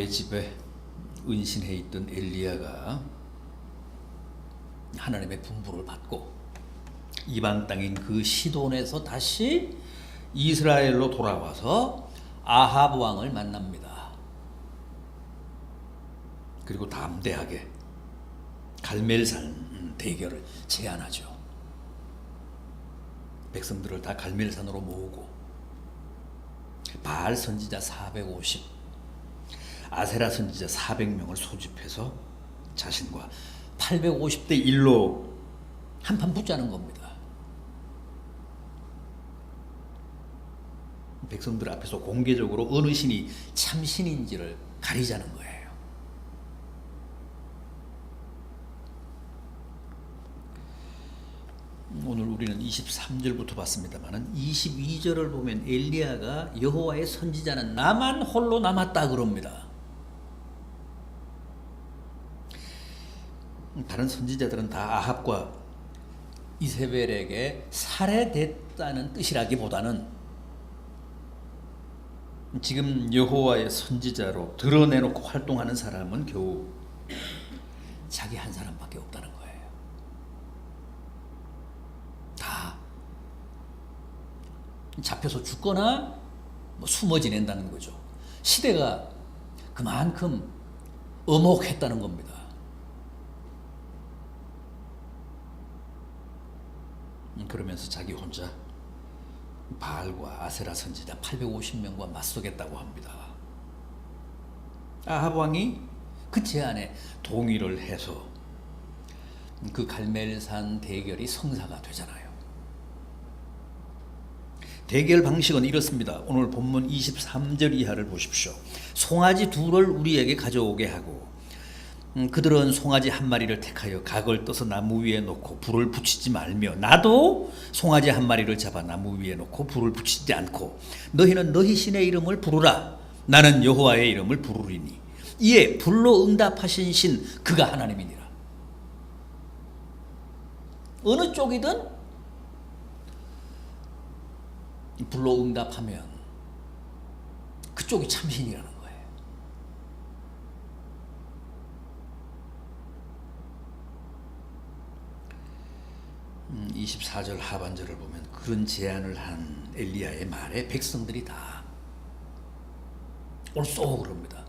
집에 은신해 있던 엘리야가 하나님의 분부를 받고 이방 땅인 그 시돈에서 다시 이스라엘로 돌아와서 아합 왕을 만납니다. 그리고 담대하게 갈멜산 대결을 제안하죠. 백성들을 다 갈멜산으로 모으고 바알 선지자 450, 아세라 선지자 400명을 소집해서 자신과 850대 1로 한판 붙자는 겁니다. 백성들 앞에서 공개적으로 어느 신이 참신인지를 가리자는 거예요. 오늘 우리는 23절부터 봤습니다만 22절을 보면 엘리야가 여호와의 선지자는 나만 홀로 남았다 그럽니다. 다른 선지자들은 다 아합과 이세벨에게 살해됐다는 뜻이라기보다는 지금 여호와의 선지자로 드러내놓고 활동하는 사람은 겨우 자기 한 사람밖에 없다는 거예요. 다 잡혀서 죽거나 숨어 지낸다는 거죠. 시대가 그만큼 엄혹했다는 겁니다. 그러면서 자기 혼자 바알과 아세라 선지자 850명과 맞서겠다고 합니다. 아합 왕이 그 제안에 동의를 해서 그 갈멜산 대결이 성사가 되잖아요. 대결 방식은 이렇습니다. 오늘 본문 23절 이하를 보십시오. 송아지 둘을 우리에게 가져오게 하고 그들은 송아지 한 마리를 택하여 각을 떠서 나무 위에 놓고 불을 붙이지 말며 나도 송아지 한 마리를 잡아 나무 위에 놓고 불을 붙이지 않고 너희는 너희 신의 이름을 부르라. 나는 여호와의 이름을 부르리니 이에 불로 응답하신 신 그가 하나님이니라. 어느 쪽이든 불로 응답하면 그쪽이 참신이라는 거예요. 24절 하반절을 보면 그런 제안을 한 엘리야의 말에 백성들이 다 옳소 그럽니다.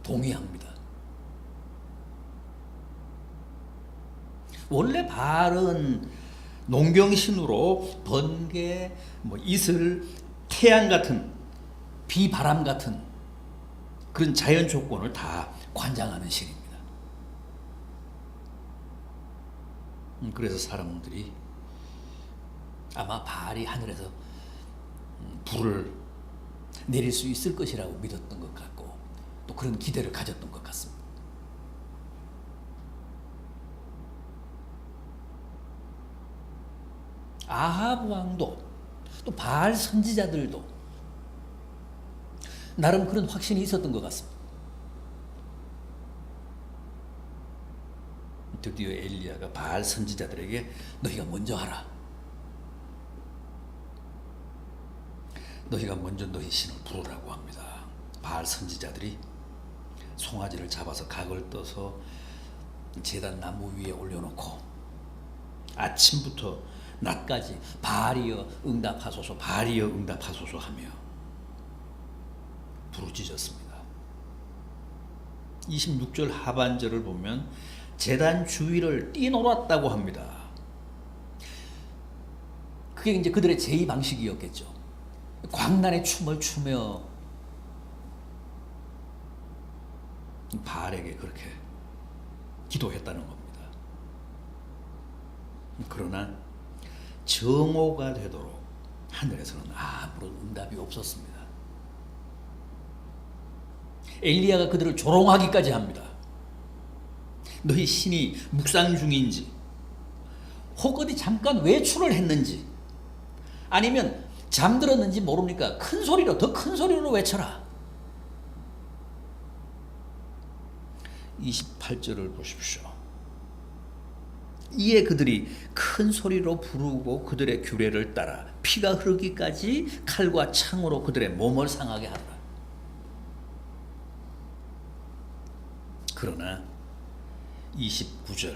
동의합니다. 원래 바알은 농경신으로 번개, 이슬, 태양 같은 비바람 같은 그런 자연 조건을 다 관장하는 신입니다. 그래서 사람들이 아마 바알이 하늘에서 불을 내릴 수 있을 것이라고 믿었던 것 같고 또 그런 기대를 가졌던 것 같습니다. 아합 왕도 또 바알 선지자들도 나름 그런 확신이 있었던 것 같습니다. 드디어 엘리야가 바알 선지자들에게 너희가 먼저 하라. 너희가 먼저 너희 신을 부르라고 합니다. 바알 선지자들이 송아지를 잡아서 각을 떠서 제단 나무 위에 올려놓고 아침부터 낮까지 바알이여 응답하소서 바알이여 응답하소서 하며 부르짖었습니다. 26절 하반절을 보면 제단 주위를 뛰놀았다고 합니다. 그게 이제 그들의 제의 방식이었겠죠. 광란의 춤을 추며 바알에게 그렇게 기도했다는 겁니다. 그러나 정오가 되도록 하늘에서는 아무런 응답이 없었습니다. 엘리야가 그들을 조롱하기까지 합니다. 너희 신이 묵상 중인지 혹 어디 잠깐 외출을 했는지 아니면 잠들었는지 모르니까 큰 소리로 더 큰 소리로 외쳐라. 28절을 보십시오. 이에 그들이 큰 소리로 부르고 그들의 규례를 따라 피가 흐르기까지 칼과 창으로 그들의 몸을 상하게 하더라. 그러나 29절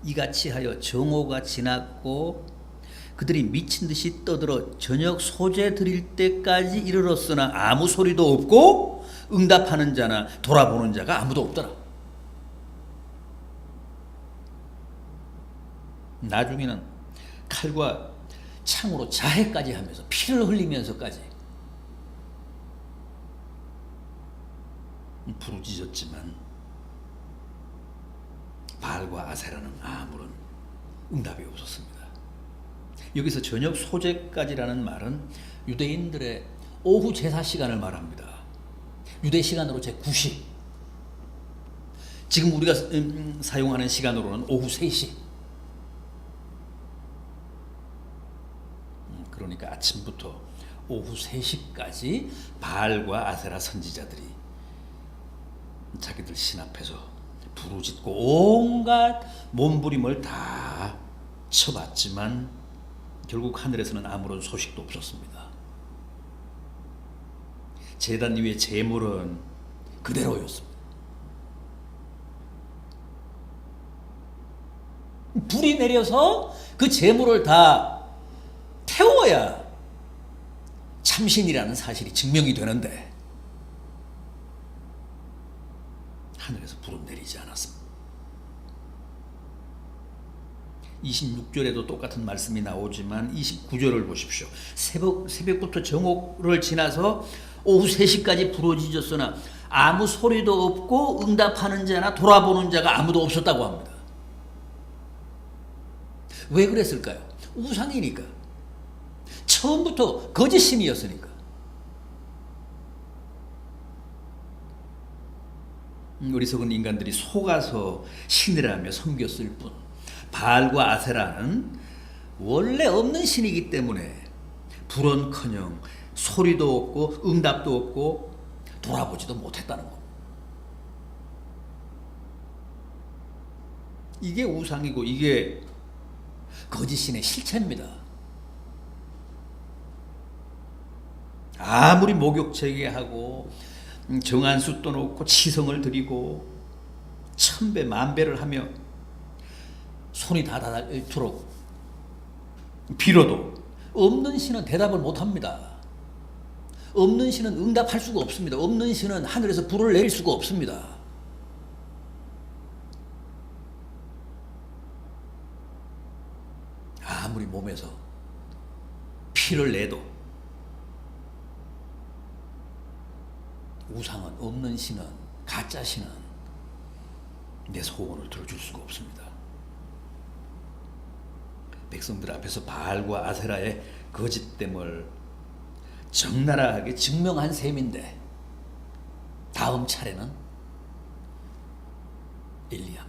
이같이 하여 정오가 지났고 그들이 미친 듯이 떠들어 저녁 소재 드릴 때까지 이르렀으나 아무 소리도 없고 응답하는 자나 돌아보는 자가 아무도 없더라. 나중에는 칼과 창으로 자해까지 하면서 피를 흘리면서까지 부르짖었지만 바알과 아세라는 아무런 응답이 없었습니다. 여기서 저녁 소재까지라는 말은 유대인들의 오후 제사 시간을 말합니다. 유대 시간으로 제9시. 지금 우리가 사용하는 시간으로는 오후 3시. 그러니까 아침부터 오후 3시까지 바알과 아세라 선지자들이 자기들 신 앞에서 부르짖고 온갖 몸부림을 다 쳐봤지만 결국 하늘에서는 아무런 소식도 없었습니다. 제단 위의 제물은 그대로였습니다. 불이 내려서 그 제물을 다 태워야 참신이라는 사실이 증명이 되는데 하늘에서 불은 내리지 않았습니다. 26절에도 똑같은 말씀이 나오지만 29절을 보십시오. 새벽부터 정오를 지나서 오후 3시까지 부르짖었으나 아무 소리도 없고 응답하는 자나 돌아보는 자가 아무도 없었다고 합니다. 왜 그랬을까요? 우상이니까. 처음부터 거짓신이었으니까. 어리석은 인간들이 속아서 신이라며 섬겼을 뿐 바알과 아세라는 원래 없는 신이기 때문에 불언커녕 소리도 없고 응답도 없고 돌아보지도 못했다는 겁니다. 이게 우상이고 이게 거짓신의 실체입니다. 아무리 목욕제계하고 정한수 떠놓고 치성을 드리고 천배 만배를 하며 손이 다 닳도록 빌어도 없는 신은 대답을 못합니다. 없는 신은 응답할 수가 없습니다. 없는 신은 하늘에서 불을 내릴 수가 없습니다. 아무리 몸에서 피를 내도 우상은 없는 신은 가짜 신은 내 소원을 들어줄 수가 없습니다. 백성들 앞에서 바알과 아세라의 거짓됨을 적나라하게 증명한 셈인데 다음 차례는 엘리야입니다.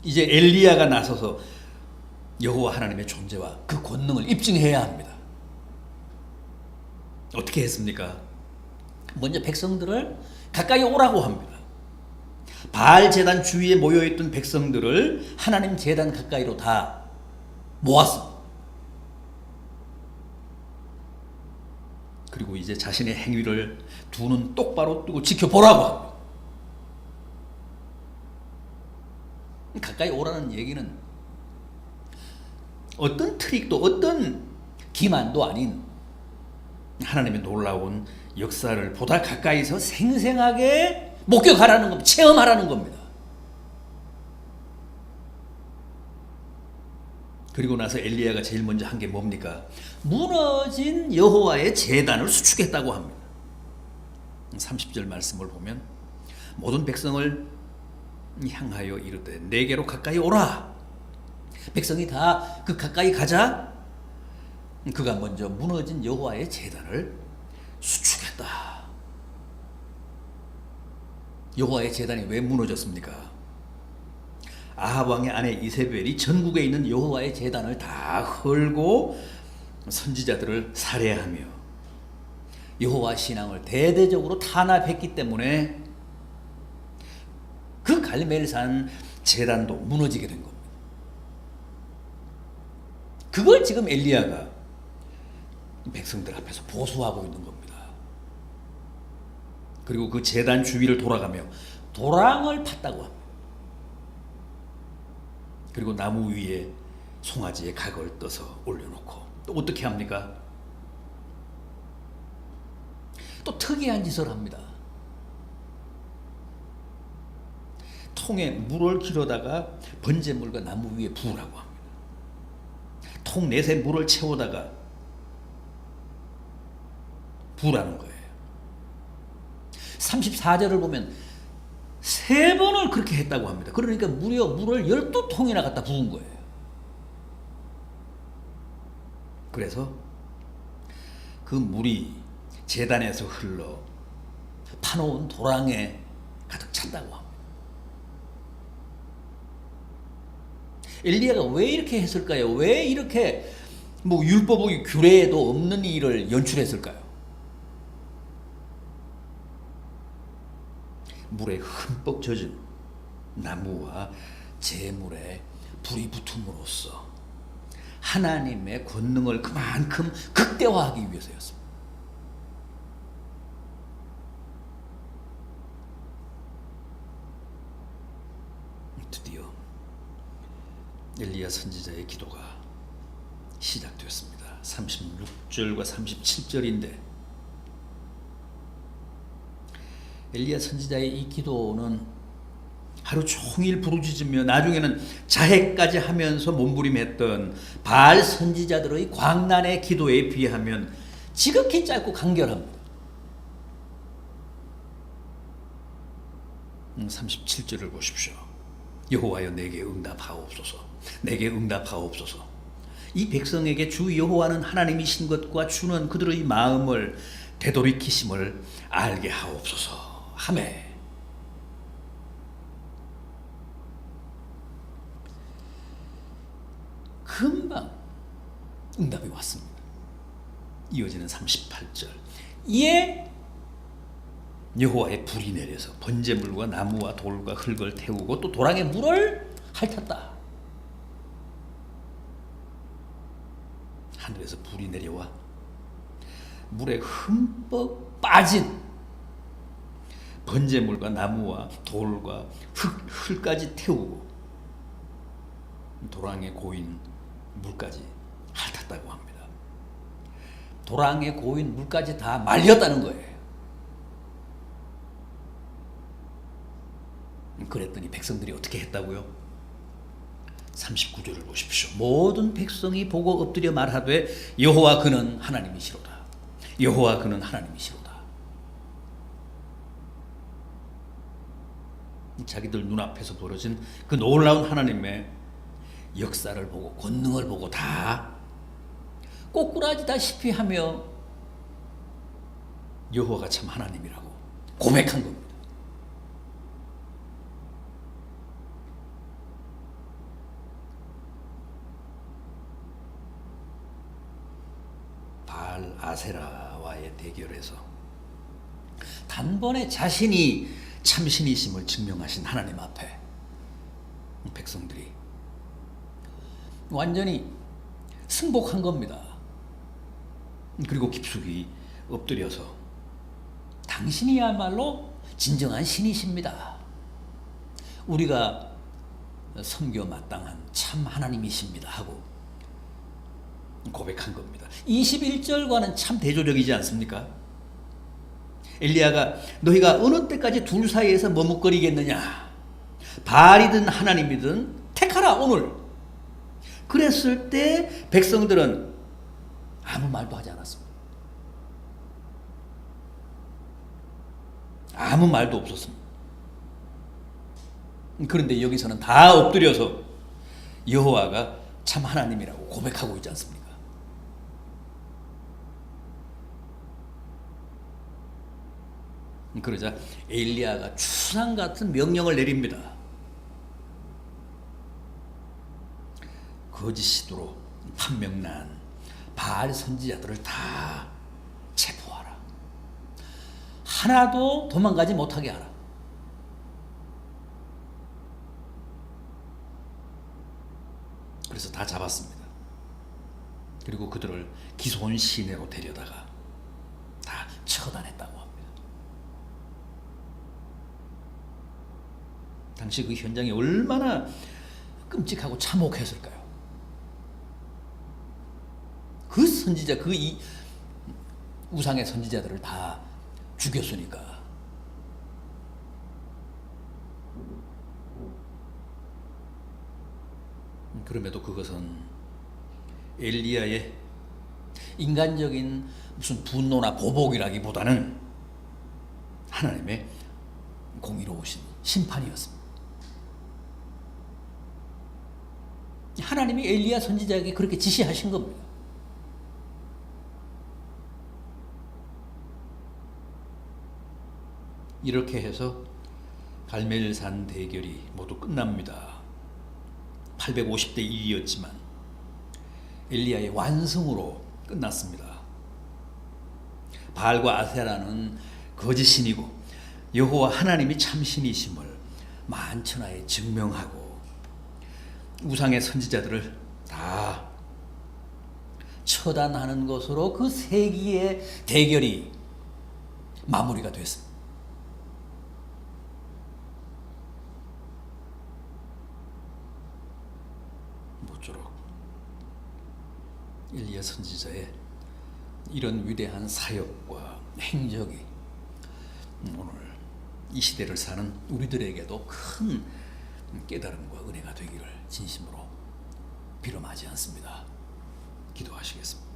이제 엘리야가 나서서 여호와 하나님의 존재와 그 권능을 입증해야 합니다. 어떻게 했습니까? 먼저 백성들을 가까이 오라고 합니다. 바알 제단 주위에 모여있던 백성들을 하나님 제단 가까이로 다 모았습니다. 그리고 이제 자신의 행위를 두 눈 똑바로 뜨고 지켜보라고 합니다. 가까이 오라는 얘기는 어떤 트릭도 어떤 기만도 아닌 하나님의 놀라운 역사를 보다 가까이서 생생하게 목격하라는 겁니다. 체험하라는 겁니다. 그리고 나서 엘리야가 제일 먼저 한 게 뭡니까? 무너진 여호와의 제단을 수축했다고 합니다. 30절 말씀을 보면 모든 백성을 향하여 이르되 내게로 가까이 오라. 백성이 다 그 가까이 가자 그가 먼저 무너진 여호와의 제단을 수축했다. 여호와의 제단이 왜 무너졌습니까? 아합 왕의 아내 이세벨이 전국에 있는 여호와의 제단을 다 헐고 선지자들을 살해하며 여호와 신앙을 대대적으로 탄압했기 때문에 그 갈멜산 제단도 무너지게 된 겁니다. 그걸 지금 엘리야가 백성들 앞에서 보수하고 있는 겁니다. 그리고 그 제단 주위를 돌아가며 도랑을 팠다고 합니다. 그리고 나무 위에 송아지의 각을 떠서 올려놓고 또 어떻게 합니까? 또 특이한 짓을 합니다. 통에 물을 길어다가 번제물과 나무 위에 부으라고 합니다. 통 넷에 물을 채우다가 부으라는 거예요. 34절을 보면 3번을 그렇게 했다고 합니다. 그러니까 무려 물을 12통이나 갖다 부은 거예요. 그래서 그 물이 제단에서 흘러 파놓은 도랑에 가득 찼다고 합니다. 엘리야가 왜 이렇게 했을까요? 왜 이렇게 율법의 규례에도 없는 일을 연출했을까요? 물에 흠뻑 젖은 나무와 제물에 불이 붙음으로써 하나님의 권능을 그만큼 극대화하기 위해서였습니다. 드디어 엘리야 선지자의 기도가 시작되었습니다. 36절과 37절인데 엘리야 선지자의 이 기도는 하루 종일 부르짖으며 나중에는 자해까지 하면서 몸부림했던 바알 선지자들의 광란의 기도에 비하면 지극히 짧고 간결합니다. 37절을 보십시오. 여호와여 내게 응답하옵소서. 내게 응답하옵소서. 이 백성에게 주 여호와는 하나님이신 것과 주는 그들의 마음을 되돌이키심을 알게 하옵소서 하매 금방 응답이 왔습니다. 이어지는 38절 이에 여호와의 불이 내려서 번제물과 나무와 돌과 흙을 태우고 또 도랑에 물을 핥았다. 하늘에서 불이 내려와 물에 흠뻑 빠진 번제물과 나무와 돌과 흙까지 태우고 도랑에 고인 물까지 핥았다고 합니다. 도랑에 고인 물까지 다 말렸다는 거예요. 그랬더니 백성들이 어떻게 했다고요? 39절을 보십시오. 모든 백성이 보고 엎드려 말하되 여호와 그는 하나님이시로다. 여호와 그는 하나님이시로다. 자기들 눈앞에서 벌어진 그 놀라운 하나님의 역사를 보고 권능을 보고 다 꼬꾸라지다시피 하며 여호와가 참 하나님이라고 고백한 겁니다. 바알 아세라와의 대결에서 단번에 자신이 참신이심을 증명하신 하나님 앞에 백성들이 완전히 승복한 겁니다. 그리고 깊숙이 엎드려서 당신이야말로 진정한 신이십니다. 우리가 섬겨 마땅한 참 하나님이십니다 하고 고백한 겁니다. 21절과는 참 대조적이지 않습니까? 엘리야가 너희가 어느 때까지 둘 사이에서 머뭇거리겠느냐, 바알이든 하나님이든 택하라 오늘. 그랬을 때 백성들은 아무 말도 하지 않았습니다. 아무 말도 없었습니다. 그런데 여기서는 다 엎드려서 여호와가 참 하나님이라고 고백하고 있지 않습니까? 그러자 엘리야가 추상 같은 명령을 내립니다. 거짓으로 판명난 바알 선지자들을 다 체포하라. 하나도 도망가지 못하게 하라. 그래서 다 잡았습니다. 그리고 그들을 기손 시내로 데려다가 다 처단했다고 합니다. 당시 그 현장이 얼마나 끔찍하고 참혹했을까요? 그 선지자, 그 이 우상의 선지자들을 다 죽였으니까. 그럼에도 그것은 엘리야의 인간적인 무슨 분노나 보복이라기보다는 하나님의 공의로우신 심판이었습니다. 하나님이 엘리야 선지자에게 그렇게 지시하신 겁니다. 이렇게 해서 갈멜산 대결이 모두 끝납니다. 850대 1이었지만 엘리야의 완승으로 끝났습니다. 바알과 아세라는 거짓신이고 여호와 하나님이 참신이심을 만천하에 증명하고 우상의 선지자들을 다 처단하는 것으로 그 세기의 대결이 마무리가 됐습니다. 모쪼록 엘리야 선지자의 이런 위대한 사역과 행적이 오늘 이 시대를 사는 우리들에게도 큰 깨달음과 은혜가 되기를 진심으로 빌어마지 않습니다. 기도하시겠습니다.